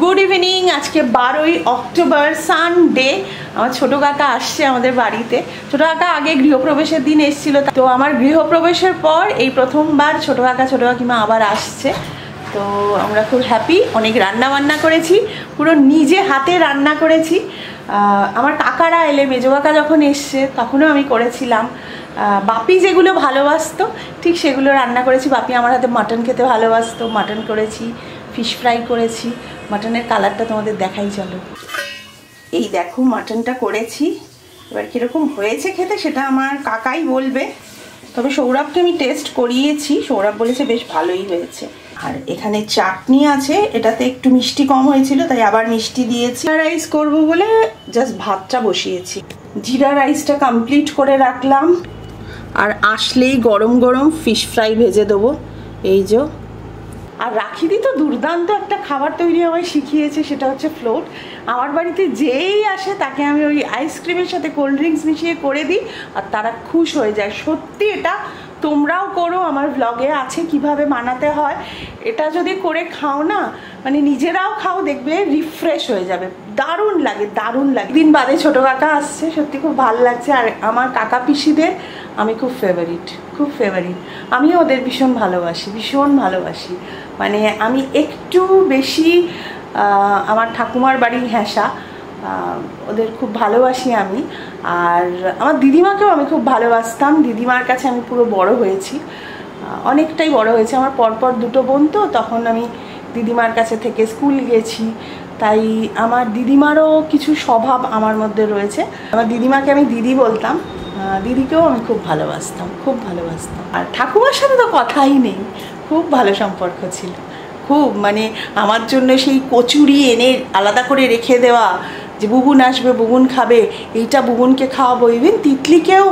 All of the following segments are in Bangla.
Good evening. আজকে 12ই অক্টোবর সানডে। আমার ছোটো কাকা আসছে আমাদের বাড়িতে। ছোটো কাকা আগে গৃহপ্রবেশের দিন এসেছিল, তো আমার গৃহপ্রবেশের পর এই প্রথমবার ছোটো কাকা ছোটো কাকিমা আবার আসছে। তো আমরা খুব হ্যাপি। অনেক রান্না বান্না করেছি, পুরো নিজে হাতে রান্না করেছি। আমার কাকারা এলে, মেজো কাকা যখন এসছে তখনও আমি করেছিলাম। বাপি যেগুলো ভালোবাসতো ঠিক সেগুলো রান্না করেছি। বাপি আমার হাতে মাটন খেতে ভালোবাসতো, মাটন করেছি, ফিশ ফ্রাই করেছি। মাটনের কালারটা তোমাদের দেখাই, চলো। এই দেখো মাটনটা করেছি। এবার কীরকম হয়েছে খেতে সেটা আমার কাকাই বলবে, তবে সৌরভকে আমি টেস্ট করিয়েছি, সৌরভ বলেছে বেশ ভালোই হয়েছে। আর এখানে চাটনি আছে, এটাতে একটু মিষ্টি কম হয়েছিল তাই আবার মিষ্টি দিয়েছি। জিরা রাইস করবো বলে জাস্ট ভাতটা বসিয়েছি। জিরা রাইসটা কমপ্লিট করে রাখলাম। আর আসলেই গরম গরম ফিশ ফ্রাই ভেজে দেবো, এই যে। আর রাখিদি তো দুর্দান্ত একটা খাবার তৈরি আমায় শিখিয়েছে, সেটা হচ্ছে ফ্লোট। আমার বাড়িতে যেই আসে তাকে আমি ওই আইসক্রিমের সাথে কোল্ড ড্রিঙ্কস মিশিয়ে করে দিই আর তারা খুশ হয়ে যায়। সত্যি এটা তোমরাও করো, আমার ব্লগে আছে কিভাবে বানাতে হয়। এটা যদি করে খাও না, মানে নিজেরাও খাও, দেখবে রিফ্রেশ হয়ে যাবে। দারুণ লাগে, দারুণ লাগে। দিন বাদে ছোটো কাকা আসছে, সত্যি খুব ভালো লাগছে। আর আমার কাকা পিসিদের আমি খুব ফেভারিট, খুব ফেভারিট। আমিও ওদের ভীষণ ভালোবাসি, ভীষণ ভালোবাসি। মানে আমি একটু বেশি আমার ঠাকুমার বাড়ি হ্যাঁসা, ওদের খুব ভালোবাসি আমি। আর আমার দিদিমাকেও আমি খুব ভালোবাসতাম। দিদিমার কাছে আমি পুরো বড় হয়েছি, অনেকটাই বড় হয়েছে। আমার পরপর দুটো বোন, তো তখন আমি দিদিমার কাছে থেকে স্কুল গেছি, তাই আমার দিদিমারও কিছু স্বভাব আমার মধ্যে রয়েছে। আমার দিদিমাকে আমি দিদি বলতাম, দিদিকেও আমি খুব ভালোবাসতাম, খুব ভালোবাসতাম। আর ঠাকুমার সাথে তো কথাই নেই, খুব ভালো সম্পর্ক ছিল, খুব। মানে আমার জন্য সেই কচুরি এনে আলাদা করে রেখে দেওয়া, যে বুবুন আসবে, বুবুন খাবে, এইটা বুবুনকে খাওয়াবো। ইভেন তিতলিকেও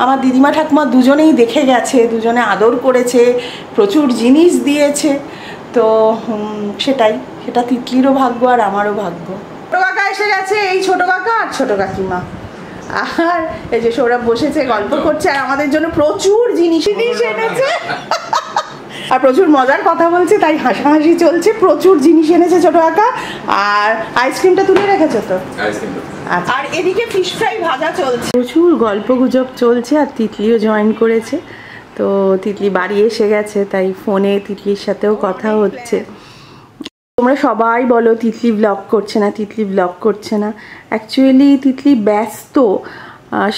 আমার দিদিমা ঠাকুমা দুজনেই দেখে গেছে, দুজনে আদর করেছে, প্রচুর জিনিস দিয়েছে। তো সেটা তিতলিরও ভাগ্য আর আমারও ভাগ্য। ছোটো কাকা এসে গেছে, এই ছোটো কাকা আর ছোটো কাকিমা। আর এই যে সৌরভ বসেছে গল্প করছে, আর আমাদের জন্য প্রচুর জিনিস এনেছে আর প্রচুর মজার কথা বলছে, তাই হাসাহাসি চলছে। প্রচুর জিনিস এনেছে ছোটো কাকা। আর আইসক্রিমটা তুলে রেখেছো তো? আর এদিকে ফিশ ফ্রাই ভাজা চলছে, প্রচুর গল্প গুজব চলছে। আর তিতলিও জয়েন করেছে, তো তিতলি বাড়ি এসে গেছে, তাই ফোনে তিতলির সাথেও কথা হচ্ছে। তোমরা সবাই বলো তিতলি ব্লগ করছে না, তিতলি ব্লগ করছে না। অ্যাকচুয়ালি তিতলি ব্যস্ত,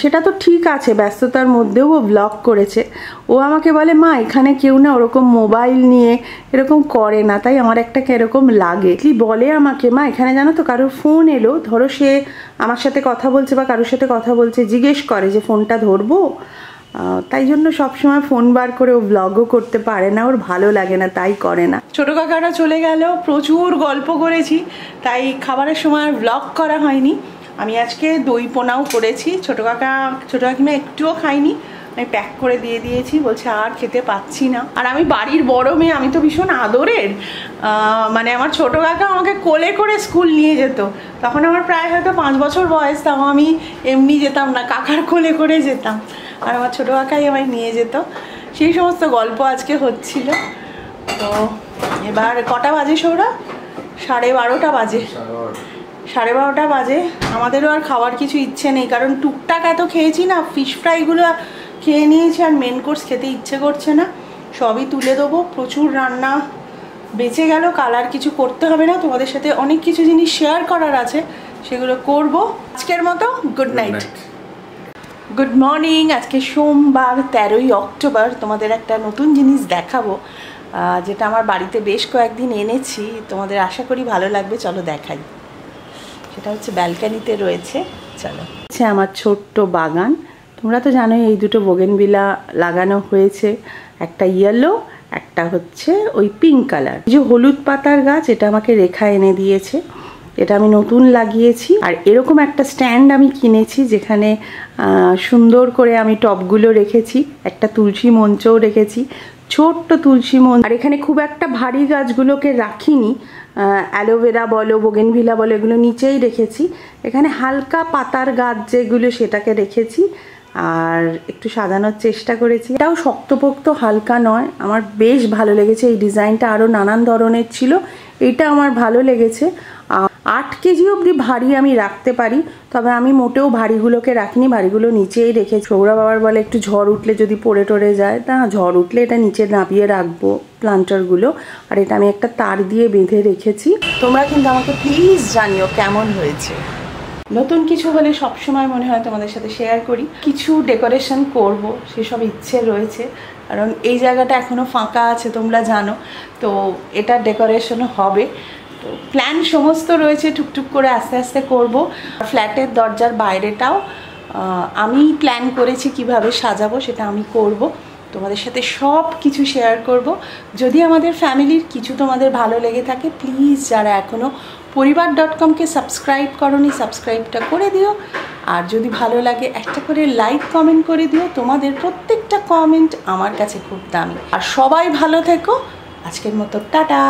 সেটা তো ঠিক আছে, ব্যস্ততার মধ্যেও ও ব্লগ করেছে। ও আমাকে বলে, মা এখানে কেউ না ওরকম মোবাইল নিয়ে এরকম করে না, তাই আমার একটা এরকম লাগে। তিতলি বলে আমাকে, মা এখানে জানো তো কারোর ফোন এলো, ধরো সে আমার সাথে কথা বলছে বা কারোর সাথে কথা বলছে, জিজ্ঞেস করে যে ফোনটা ধরবো। তাই জন্য সবসময় ফোন বার করে ও ব্লগও করতে পারে না, ওর ভালো লাগে না, তাই করে না। ছোটো কাকারা চলে গেল, প্রচুর গল্প করেছি, তাই খাবারের সময় আর ব্লগ করা হয়নি। আমি আজকে দই পোনাও করেছি, ছোটো কাকিমা একটুও খাইনি, আমি প্যাক করে দিয়ে দিয়েছি, বলছে আর খেতে পাচ্ছি না। আর আমি বাড়ির বড় মেয়ে, আমি তো ভীষণ আদরের। মানে আমার ছোটো কাকা আমাকে কোলে করে স্কুল নিয়ে যেত, তখন আমার প্রায় হয়তো 5 বছর বয়স, তাও আমি এমনি যেতাম না, কাকার কোলে করে যেতাম। আর আমার ছোটো কাকাই আমায় নিয়ে যেত। সেই সমস্ত গল্প আজকে হচ্ছিল। তো এবার কটা বাজে সৌরভ? 12:30 বাজে, 12:30 বাজে। আমাদেরও আর খাওয়ার কিছু ইচ্ছে নেই, কারণ টুকটাক এত খেয়েছি না, ফিশ ফ্রাইগুলো খেয়ে নিয়েছি, আর মেন কোর্স খেতে ইচ্ছে করছে না। সবই তুলে দেবো, প্রচুর রান্না বেঁচে গেল, কাল আর কিছু করতে হবে না। তোমাদের সাথে অনেক কিছু জিনিস শেয়ার করার আছে, সেগুলো করব। আজকের মতো গুড নাইট, গুড মর্নিং। আজকে সোমবার 13ই অক্টোবর। তোমাদের একটা নতুন জিনিস দেখাবো, যেটা আমার বাড়িতে বেশ কয়েকদিন এনেছি, তোমাদের আশা করি ভালো লাগবে। চলো দেখাই। সেটা হচ্ছে ব্যালকানিতে রয়েছে, চলো। হচ্ছে আমার ছোট্ট বাগান। তোমরা তো জানোই এই দুটো বোগেনভিলা লাগানো হয়েছে, একটা ইয়েলো, একটা হচ্ছে ওই পিঙ্ক কালার। এই যে হলুদ পাতার গাছ, এটা আমাকে রেখা এনে দিয়েছে, এটা আমি নতুন লাগিয়েছি। আর এরকম একটা স্ট্যান্ড আমি কিনেছি, যেখানে সুন্দর করে আমি টবগুলো রেখেছি, একটা তুলসী মঞ্চও রেখেছি, ছোট্ট তুলসী মঞ্চ। আর এখানে খুব একটা ভারী গাছগুলোকে রাখিনি, অ্যালোভেরা বলো, বোগেনভিলা বলো, এগুলো নিচেই রেখেছি। এখানে হালকা পাতার গাছ যেগুলো, সেটাকে রেখেছি। আর একটু সাজানোর চেষ্টা করেছি। এটাও শক্তপোক্ত, হালকা নয়। আমার বেশ ভালো লেগেছে এই ডিজাইনটা, আরও নানান ধরনের ছিল, এটা আমার ভালো লেগেছে। 8 কেজি অবধি ভারী আমি রাখতে পারি, তবে আমি মোটেও ভারীগুলোকে রাখিনি, ভারীগুলো নিচেই রেখেছি। সৌরভ বাবার বলে একটু ঝড় উঠলে যদি পড়ে টরে যায়, তা ঝড় উঠলে এটা নিচে নামিয়ে রাখবো প্লান্টারগুলো। আর এটা আমি একটা তার দিয়ে বেঁধে রেখেছি। তোমরা কিন্তু আমাকে প্লিজ জানিও কেমন হয়েছে। নতুন কিছু হলে সবসময় মনে হয় তোমাদের সাথে শেয়ার করি। কিছু ডেকোরেশন করব সেসব ইচ্ছে রয়েছে, কারণ এই জায়গাটা এখনও ফাঁকা আছে তোমরা জানো, তো এটা ডেকোরেশনও হবে। তো প্ল্যান সমস্ত রয়েছে, টুকটুক করে আস্তে আস্তে করব। ফ্ল্যাটের দরজার বাইরেটাও আমি প্ল্যান করেছি কিভাবে সাজাবো, সেটা আমি করব, তোমাদের সাথে সব কিছু শেয়ার করব। যদি আমাদের ফ্যামিলির কিছু তোমাদের ভালো লেগে থাকে, প্লিজ যারা এখনও পরিবার.com-কে সাবস্ক্রাইব করোনি, সাবস্ক্রাইবটা করে দিও। আর যদি ভালো লাগে একটা করে লাইক কমেন্ট করে দিও। তোমাদের প্রত্যেকটা কমেন্ট আমার কাছে খুব দামি। আর সবাই ভালো থেকো। আজকের মতো টাটা।